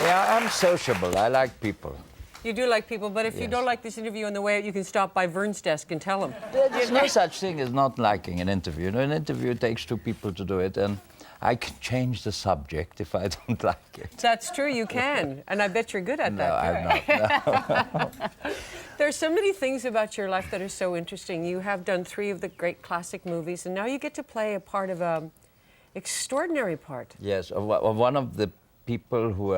Yeah, I'm sociable. I like people. You do like people, but if you don't like this interview on the way out, you can stop by Vern's desk and tell him. There's no such thing as not liking an interview. You know, an interview takes two people to do it, and I can change the subject if I don't like it. That's true, you can. And I bet you're good at that. No, I'm not. No. There's so many things about your life that are so interesting. You have done 3 of the great classic movies, and now you get to play a part of an extraordinary part. Yes, of one of the people who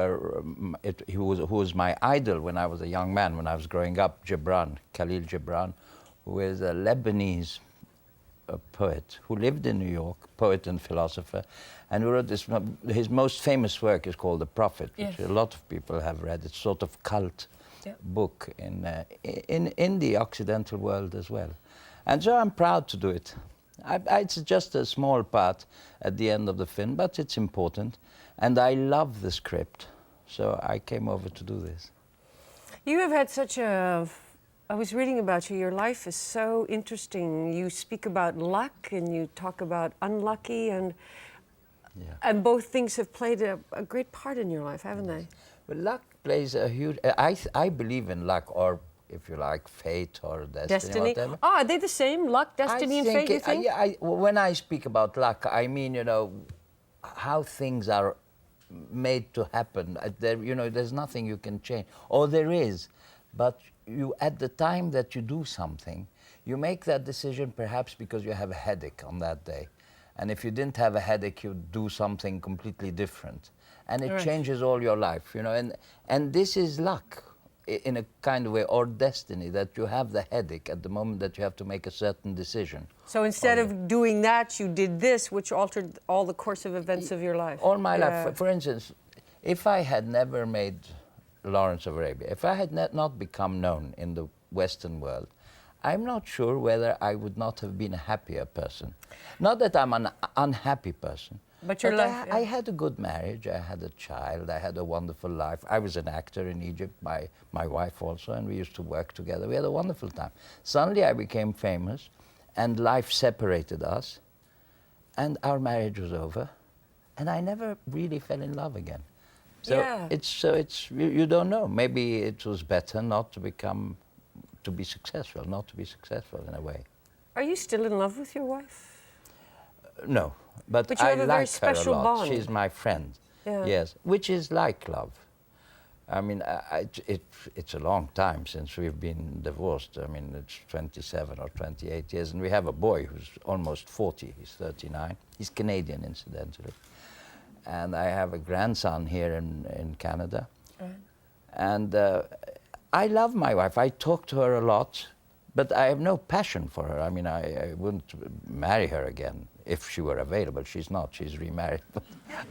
who was my idol when I was a young man, when I was growing up, Khalil Gibran, who is a Lebanese poet who lived in New York, poet and philosopher, and who wrote this. His most famous work is called The Prophet, which a lot of people have read. It's sort of cult book in the Occidental world as well. And so I'm proud to do it. It's just a small part at the end of the film, but it's important. And I love the script, so I came over to do this. You have had such a... I was reading about you. Your life is so interesting. You speak about luck and you talk about unlucky, and both things have played a great part in your life, haven't they? Well, luck plays a huge... I believe in luck, or if you like, fate or destiny. Whatever. Oh, are they the same? Luck, destiny, and fate, you think? When I speak about luck, I mean, you know, how things are made to happen. There's nothing you can change. Or there is, but at the time that you do something, you make that decision perhaps because you have a headache on that day. And if you didn't have a headache, you'd do something completely different. And it changes all your life, you know. And this is luck, in a kind of way, or destiny, that you have the headache at the moment that you have to make a certain decision. So instead of doing that, you did this, which altered all the course of events of your life. All my life. For instance, if I had never made Lawrence of Arabia, if I had not become known in the Western world, I'm not sure whether I would not have been a happier person. Not that I'm an unhappy person, but your life, I had a good marriage, I had a child, I had a wonderful life. I was an actor in Egypt, my wife also, and we used to work together. We had a wonderful time. Suddenly I became famous, and life separated us, and our marriage was over, and I never really fell in love again. So you don't know. Maybe it was better not to be successful, not to be successful in a way. Are you still in love with your wife? No, but you have I a very like her a special lot. bond. She's my friend. Yeah. Yes, which is like love. I mean, it's a long time since we've been divorced. I mean, it's 27 or 28 years, and we have a boy who's almost 40. He's 39. He's Canadian, incidentally. And I have a grandson here in Canada. And I love my wife. I talk to her a lot, but I have no passion for her. I mean, I wouldn't marry her again if she were available. She's not. She's remarried. But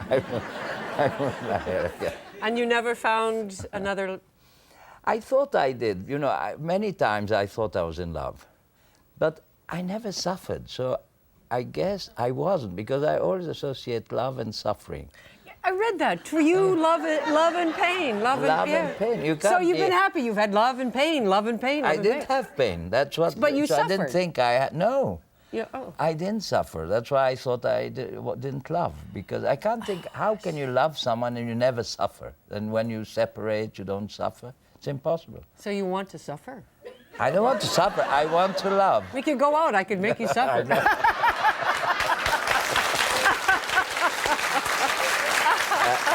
I won't marry her again. And you never found another... I thought I did. You know, many times I thought I was in love. But I never suffered. So I guess I wasn't, because I always associate love and suffering. I read that. For you, love and pain. Love and pain. You can't, so you've been happy. You've had love and pain, love and pain. I didn't have pain. That's what... But you suffered. I didn't think I had... No. Yeah, oh. I didn't suffer. That's why I thought I didn't love. Because I can't think, how can you love someone and you never suffer? And when you separate, you don't suffer? It's impossible. So you want to suffer? I don't want to suffer. I want to love. We could go out. I could make you suffer.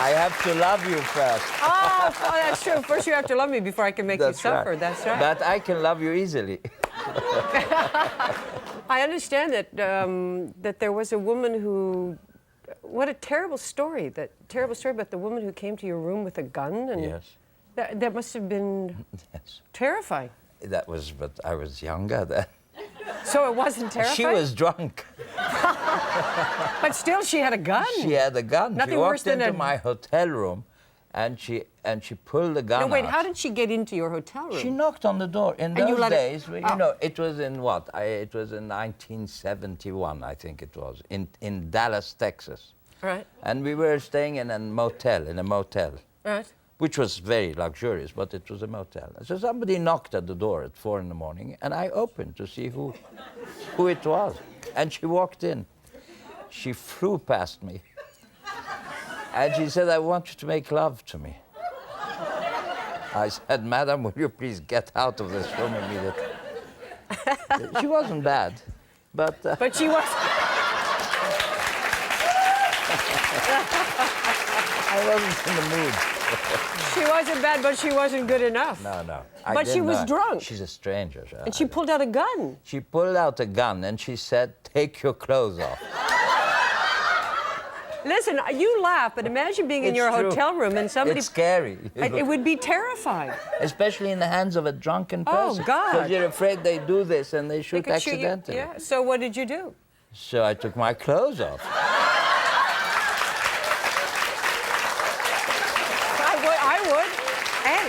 I have to love you first. Oh, that's true. First you have to love me before I can make you suffer. Right. That's right. But I can love you easily. I understand that that there was a woman who... What a terrible story. That terrible story about the woman who came to your room with a gun. And yes. That must have been terrifying. That was... But I was younger then. So it wasn't terrifying? She was drunk. But still, she had a gun. She had a gun. Nothing she worse walked than into my hotel room, and she pulled the gun out. No, wait, how did she get into your hotel room? She knocked on the door. In those days, you know, it was in what? It was in 1971, I think it was, in Dallas, Texas. Right. And we were staying in a motel. Right. Which was very luxurious, but it was a motel. So somebody knocked at the door at 4 in the morning, and I opened to see who it was. And she walked in. She flew past me. And she said, "I want you to make love to me." I said, "Madam, will you please get out of this room immediately?" She wasn't bad, but... But she was... I wasn't in the mood. She wasn't bad, but she wasn't good enough. No. But she was drunk. She's a stranger. And she pulled out a gun. She pulled out a gun and she said, "Take your clothes off." Listen, you laugh, but imagine being in your hotel room and somebody... It's scary. It would be terrifying. Especially in the hands of a drunken person. Oh, God. Because you're afraid they do this and they shoot could shoot you. accidentally. Yeah. So what did you do? So I took my clothes off. I would. Hey,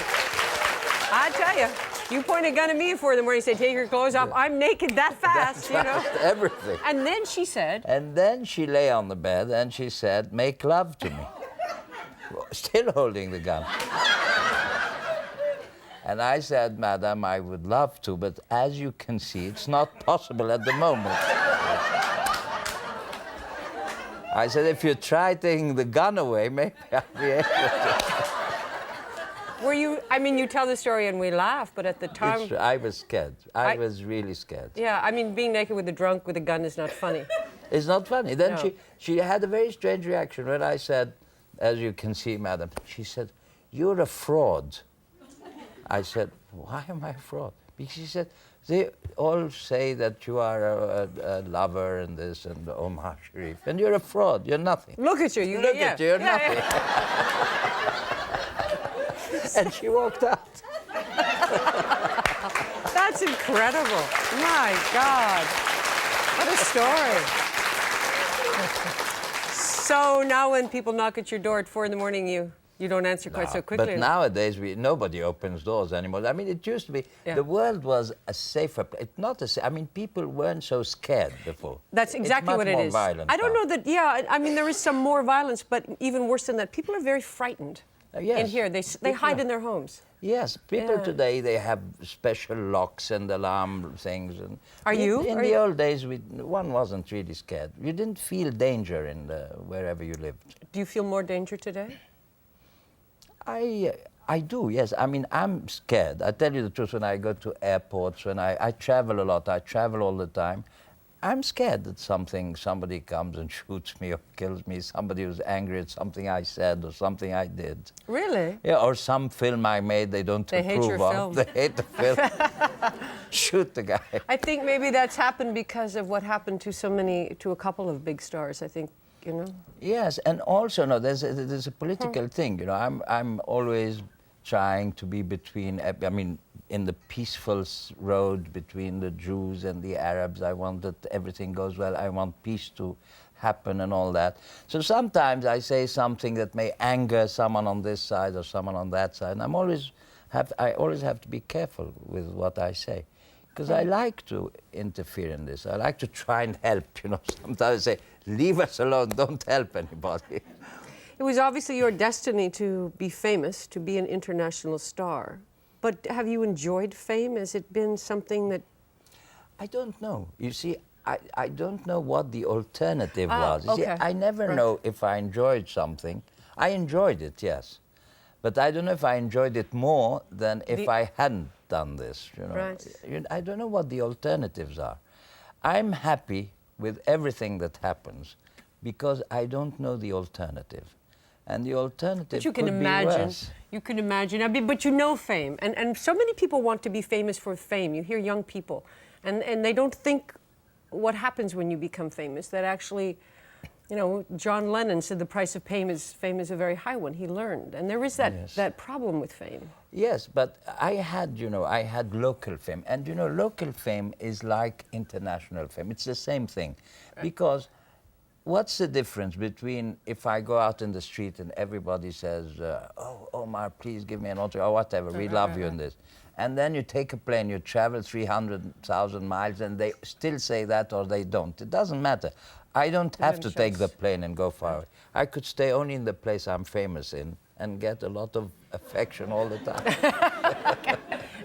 I tell you, you point a gun at me at 4 in the morning and say, "Take your clothes off." I'm naked that fast, you know. Everything. And then she said... And then she lay on the bed and she said, "Make love to me." Still holding the gun. And I said, "Madam, I would love to, but as you can see, it's not possible at the moment." I said, "If you try taking the gun away, maybe I'll be able to." Were you... I mean, you tell the story and we laugh, but at the time... I was scared. I was really scared. Yeah, I mean, being naked with a drunk with a gun is not funny. It's not funny. Then No. she had a very strange reaction when I said, "As you can see, madam," she said, "You're a fraud." I said, "Why am I a fraud?" Because she said, "They all say that you are a lover and this and Omar Sharif, and you're a fraud. You're nothing. Look at you. Look at you. You're nothing." And she walked out. That's incredible. My God. What a story. So now when people knock at your door at 4 in the morning, you don't answer quite so quickly. But nowadays, nobody opens doors anymore. I mean, it used to be, the world was a safer place. I mean, people weren't so scared before. That's exactly what it is. It's much more violent I don't now. know that, I mean, there is some more violence, but even worse than that, people are very frightened. Yes. In here, they hide in their homes. Yes, people today, they have special locks and alarm things. And Are you? In the old days, one wasn't really scared. You didn't feel danger wherever you lived. Do you feel more danger today? I do, yes. I mean, I'm scared. I tell you the truth, when I go to airports, when I travel a lot, I travel all the time, I'm scared that somebody comes and shoots me or kills me, somebody who's angry at something I said or something I did. Really? Yeah, or some film I made they don't approve hate your of. film. They hate the film. Shoot the guy. I think maybe that's happened because of what happened to a couple of big stars, I think, you know? Yes, and also, no, there's a political thing, you know. I'm always trying to be between, I mean, in the peaceful road between the Jews and the Arabs. I want that everything goes well. I want peace to happen and all that. So sometimes I say something that may anger someone on this side or someone on that side. And I always have to be careful with what I say, because I like to interfere in this. I like to try and help, you know. Sometimes I say, "Leave us alone, don't help anybody." It was obviously your destiny to be famous, to be an international star. But have you enjoyed fame? Has it been something that... I don't know. You see, I don't know what the alternative was. You see, okay. I never know if I enjoyed something. I enjoyed it, yes. But I don't know if I enjoyed it more than if I hadn't done this. You know? Right. I don't know what the alternatives are. I'm happy with everything that happens because I don't know the alternative. And the alternative you can could imagine. be worse. You can imagine. I mean, but you know fame. And so many people want to be famous for fame. You hear young people. And they don't think what happens when you become famous, that actually, you know, John Lennon said the price of fame is a very high one. He learned. And there is that problem with fame. Yes, but I had local fame. And, you know, local fame is like international fame. It's the same thing. Right. Because what's the difference between if I go out in the street and everybody says, "Oh, Omar, please give me an autograph," or whatever, "We love you," in this. And then you take a plane, you travel 300,000 miles, and they still say that or they don't. It doesn't matter. I don't have to take the plane and go far away. I could stay only in the place I'm famous in and get a lot of affection all the time.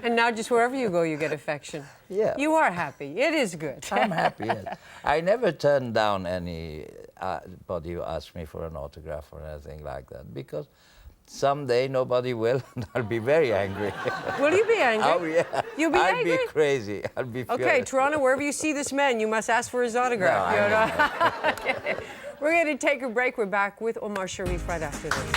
And now just wherever you go, you get affection. Yeah. You are happy. It is good. I'm happy, yes. I never turned down anybody who asked me for an autograph or anything like that, because someday nobody will, and I'll be very angry. Will you be angry? Oh, yeah. You'll be angry? I'll be crazy. I'll be Okay, furious. Toronto, wherever you see this man, you must ask for his autograph. No, You I know? We're going to take a break. We're back with Omar Sharif right after this.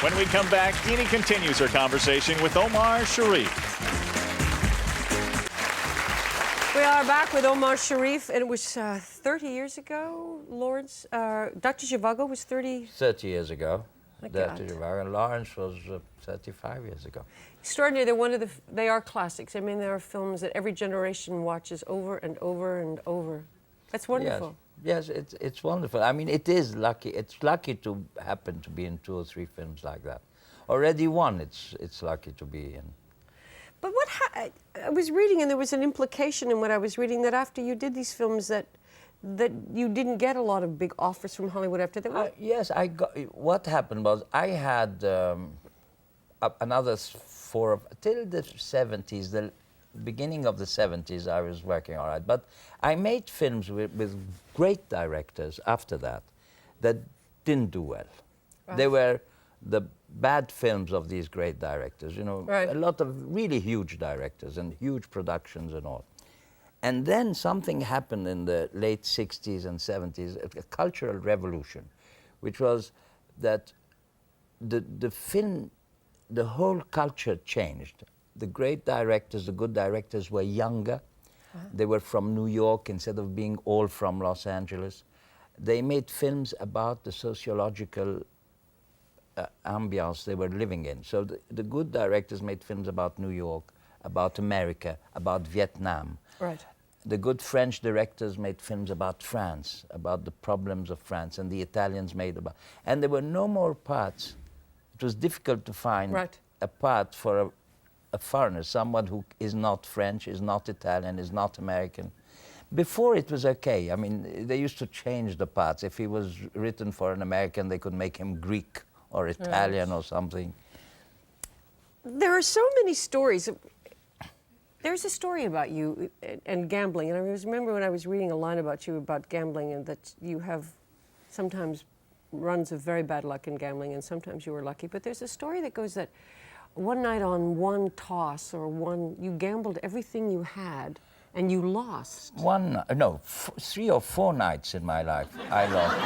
When we come back, Dini continues her conversation with Omar Sharif. We are back with Omar Sharif, and it was 30 years ago, Lawrence. Dr. Zhivago was 30. 30 years ago. My Dr. God. Zhivago, and Lawrence was 35 years ago. Extraordinary. They are classics. I mean, they are films that every generation watches over and over and over. That's wonderful. Yes, it's wonderful. I mean, it is lucky. It's lucky to happen to be in 2 or 3 films like that. Already one, it's lucky to be in. But I was reading, and there was an implication in what I was reading, that after you did these films, that you didn't get a lot of big offers from Hollywood after that. Yes, I got. What happened was I had another 4 till the 70s, the beginning of the 70s. I was working all right, but I made films with great directors after that didn't do well. Right. They were the bad films of these great directors, you know, Right. a lot of really huge directors and huge productions and all. And then something happened in the late 60s and 70s, a cultural revolution, which was that the film, the whole culture changed. The great directors, the good directors were younger. They were from New York instead of being all from Los Angeles. They made films about the sociological ambience they were living in. So the good directors made films about New York, about America, about Vietnam. Right. The good French directors made films about France, about the problems of France, and the Italians made about... And there were no more parts. It was difficult to find Right. a part for a foreigner, someone who is not French, is not Italian, is not American. Before it was okay. I mean, they used to change the parts. If he was written for an American, they could make him Greek or Italian or something. There are so many stories. There's a story about you and gambling, and I remember when I was reading a line about you about gambling, and that you have sometimes runs of very bad luck in gambling, and sometimes you were lucky. But there's a story that goes that one night on one toss you gambled everything you had, and you lost. 3 or 4 nights in my life, I lost.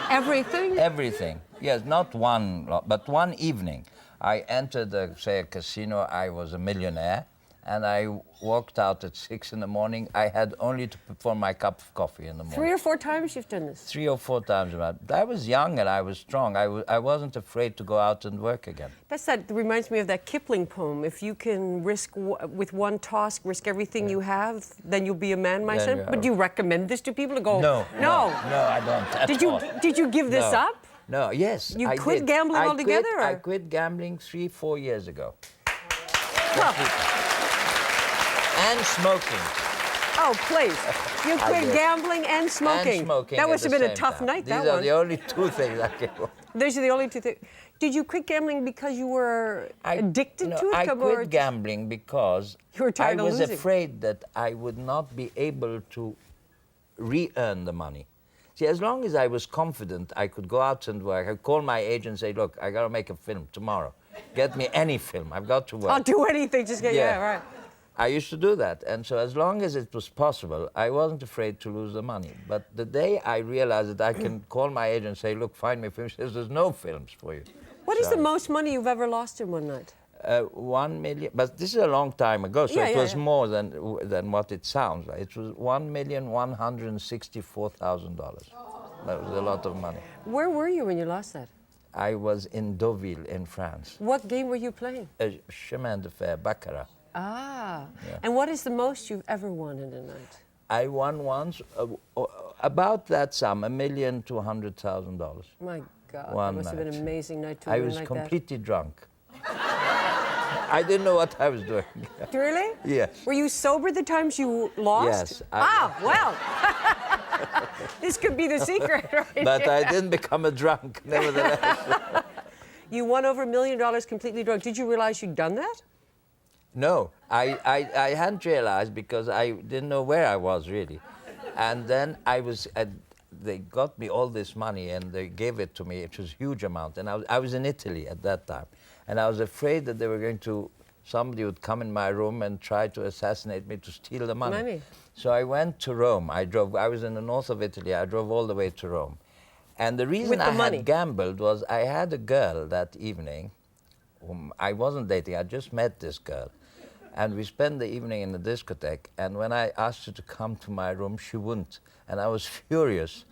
Everything? Everything. Yes, not one, but one evening. I entered, a casino. I was a millionaire, and I walked out at 6 in the morning. I had only to perform my cup of coffee in the morning. 3 or 4 times you've done this? 3 or 4 times. I was young and I was strong. I wasn't afraid to go out and work again. That reminds me of that Kipling poem. If you can with one toss, risk everything you have, then you'll be a man, my son. But do you recommend this to people to go? No, I don't at all. Did you give this up? No, yes. You I quit did. gambling altogether? I quit gambling 3-4 years ago. And smoking. Oh, please. You quit did. gambling and smoking. And smoking that at must have the been a same tough time. night, These that are one. the only 2 things I can do. Those are the only 2 things. Did you quit gambling because you were addicted to it? I quit gambling because you were tired I of was losing. afraid that I would not be able to re-earn the money. See, as long as I was confident I could go out and work, I'd call my agent and say, look, I got to make a film tomorrow. Get me any film. I've got to work. I'll do anything. Just get, yeah, right. I used to do that. And so as long as it was possible, I wasn't afraid to lose the money. But the day I realized that I can call my agent and say, look, find me films, he says, there's no films for you. What is the most money you've ever lost in one night? 1 million, but this is a long time ago, so it was more than what it sounds like. It was $1,164,000. That was a lot of money. Where were you when you lost that? I was in Deauville in France. What game were you playing? Chemin de fer, Baccarat. Ah. Yeah. And what is the most you've ever won in a night? I won once about that sum, $1,200,000. My God, One that must have been night. an amazing night to I win was like completely drunk. I didn't know what I was doing. that. Really? Yes. Were you sober the times you lost? Yes. Well. This could be the secret, right? But I didn't become a drunk, nevertheless. You won over $1 million completely drunk. Did you realize you'd done that? No, I hadn't realized because I didn't know where I was really. And then they got me all this money and they gave it to me. It was a huge amount. And I was in Italy at that time. And I was afraid that they were going to, somebody would come in my room and try to assassinate me to steal the money. So I went to Rome. I was in the north of Italy. I drove all the way to Rome. And the reason I had gambled was I had a girl that evening whom I wasn't dating. I just met this girl. And we spent the evening in the discotheque. And when I asked her to come to my room, she wouldn't. And I was furious.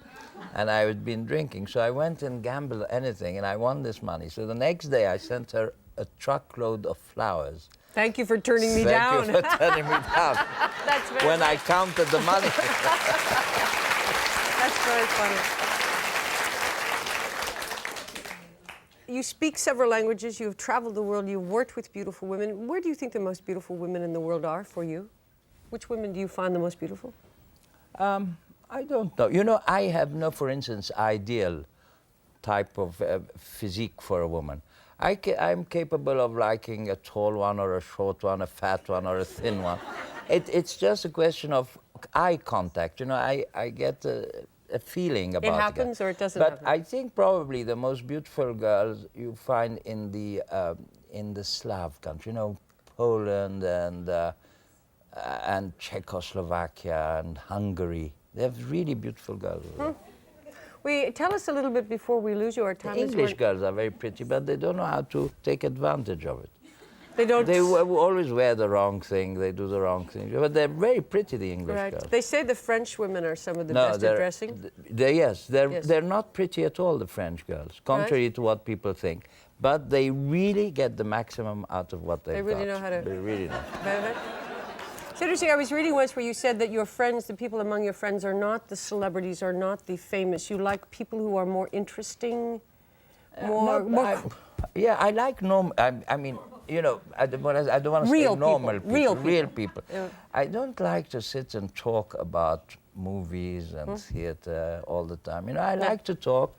And I had been drinking. So I went and gambled anything, and I won this money. So the next day, I sent her a truckload of flowers. Thank you for turning me down. Thank you for turning me down. That's very when I counted the money. That's very funny. You speak several languages. You've traveled the world. You've worked with beautiful women. Where do you think the most beautiful women in the world are for you? Which women do you find the most beautiful? I don't know. You know, I have no, for instance, ideal type of physique for a woman. I'm capable of liking a tall one or a short one, a fat one or a thin one. It's just a question of eye contact. You know, I get a feeling about it. It happens or it doesn't but happen? I think probably the most beautiful girls you find in the Slav country, you know, Poland and Czechoslovakia and Hungary. They have really beautiful girls. Tell us a little bit before we lose you. Our time is English girls are very pretty, but they don't know how to take advantage of it. They don't. They always wear the wrong thing. They do the wrong thing. But they're very pretty, the English girls. They say the French women are some of the best at dressing. They're not pretty at all, the French girls, contrary to what people think. But they really get the maximum out of what they've got. They really know how to. They really know. It's interesting. I was reading once where you said that your friends, the people among your friends, are not the celebrities, are not the famous. You like people who are more interesting, Yeah, I like normal. I mean, you know, I don't want to say normal people. Real people. Yeah. I don't like to sit and talk about movies and theater all the time. You know, I like to talk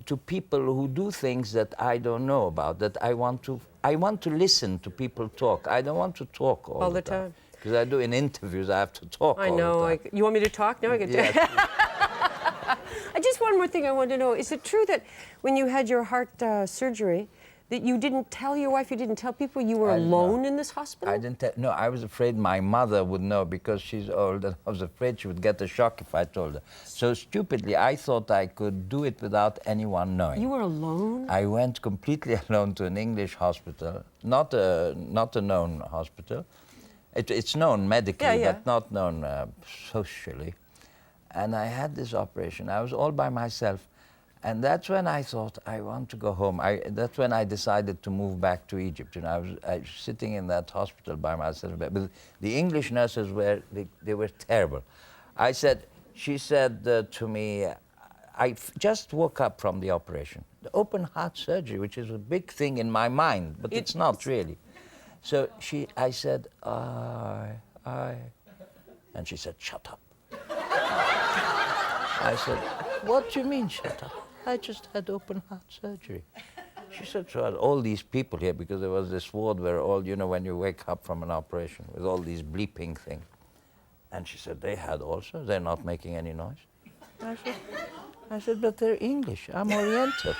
to people who do things that I don't know about. That I want to listen to people talk. I don't want to talk all the time. Because I do in interviews, I have to talk all the time. I know. You want me to talk? Now I get to. Just one more thing I want to know. Is it true that when you had your heart surgery, that you didn't tell your wife, you didn't tell people you were alone in this hospital? I didn't tell. No, I was afraid my mother would know because she's old, and I was afraid she would get a shock if I told her. So stupidly, I thought I could do it without anyone knowing. You were alone? I went completely alone to an English hospital, not a known hospital. It's known medically, but not known socially. And I had this operation. I was all by myself. And that's when I thought, I want to go home. That's when I decided to move back to Egypt. You know, I was sitting in that hospital by myself. But the English nurses they were terrible. She said to me, I just woke up from the operation. The open heart surgery, which is a big thing in my mind, but it's not really. So I said, and she said, shut up. I said, what do you mean, shut up? I just had open heart surgery. She said, so all these people here, because there was this ward where all, you know, when you wake up from an operation with all these bleeping things. And she said, they had also, they're not making any noise. I said, but they're English, I'm Oriental.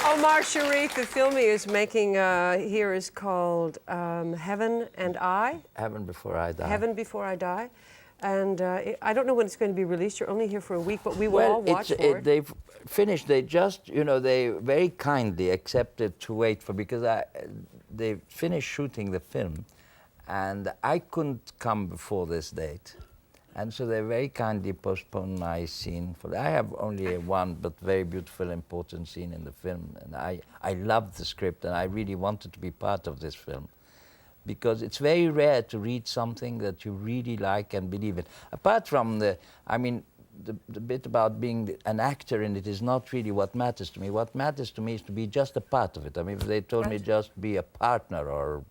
Omar Sharif, the film he is making here is called Heaven and I. Heaven Before I Die. Heaven Before I Die. And I don't know when it's going to be released. You're only here for a week, but we will all watch for it. They've finished. They just, you know, they very kindly accepted to wait for, because they finished shooting the film, and I couldn't come before this date. And so they very kindly postponed my scene. I have only one, but very beautiful, important scene in the film. And I loved the script, and I really wanted to be part of this film. Because it's very rare to read something that you really like and believe in. Apart from the bit about being an actor in it is not really what matters to me. What matters to me is to be just a part of it. I mean, if they told me just be a partner or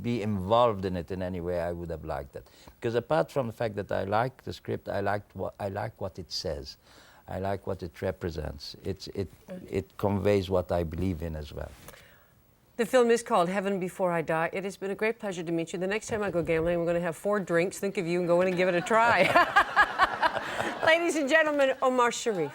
be involved in it in any way, I would have liked that. Because apart from the fact that I like the script, I like what it says. I like what it represents. It conveys what I believe in as well. The film is called Heaven Before I Die. It has been a great pleasure to meet you. The next time I go gambling, I'm going to have 4 drinks, think of you, and go in and give it a try. Ladies and gentlemen, Omar Sharif.